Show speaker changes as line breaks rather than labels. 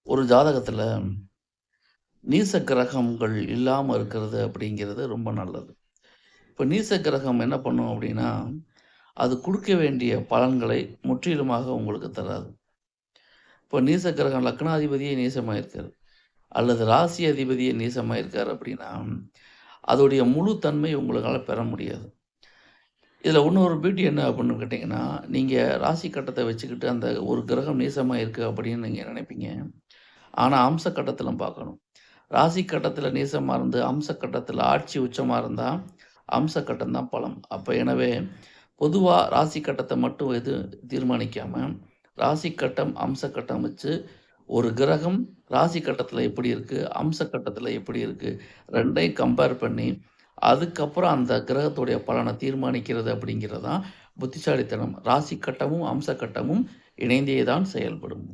ஒரு ஜாதகத்துல நீச கிரகங்கள் இல்லாம இருக்கிறது அப்படிங்கிறது ரொம்ப நல்லது. இப்ப நீச கிரகம் என்ன பண்ணும் அப்படின்னா, அது குடுக்க வேண்டிய பலன்களை முற்றிலுமாக உங்களுக்கு தராது. இப்ப நீச கிரகம் லக்னாதிபதியே நீசமாயிருக்காரு, அல்லது ராசி அதிபதியே நீசமாயிருக்காரு அப்படின்னா, அதோடைய முழு தன்மை உங்களால பெற முடியாது. இதுல இன்னொரு பியூட்டி என்ன அப்படின்னு கேட்டீங்கன்னா, நீங்க ராசி கட்டத்த வச்சுக்கிட்டு அந்த ஒரு கிரகம் நீசமா இருக்கு அப்படின்னு நீங்க நினைப்பீங்க. ஆனா அம்ச கட்டத்தில பார்க்கணும். ராசி கட்டத்தில நீசமா இருந்து, அம்ச கட்டத்தில ஆட்சி உச்சமா இருந்தா, அம்ச கட்டம் தான் பலம். அப்ப எனவே, பொதுவா ராசி கட்டத்த மட்டும் தீர்மானிக்காம, ராசி கட்டம், அம்ச கட்டம் வச்சு, ஒரு கிரகம் ராசி கட்டத்தில எப்படி இருக்கு? அம்ச கட்டத்தில எப்படி இருக்கு? 2யும் கம்பேர் பண்ணி, அதுக்கப்புறம் அந்த கிரகத்துடைய பலன தீர்மானிக்கிறது அப்படிங்கிறது தான் புத்திசாலித்தனம். ராசி கட்டமும், அம்ச கட்டமும் இணைந்தே தான் செயல்படும்.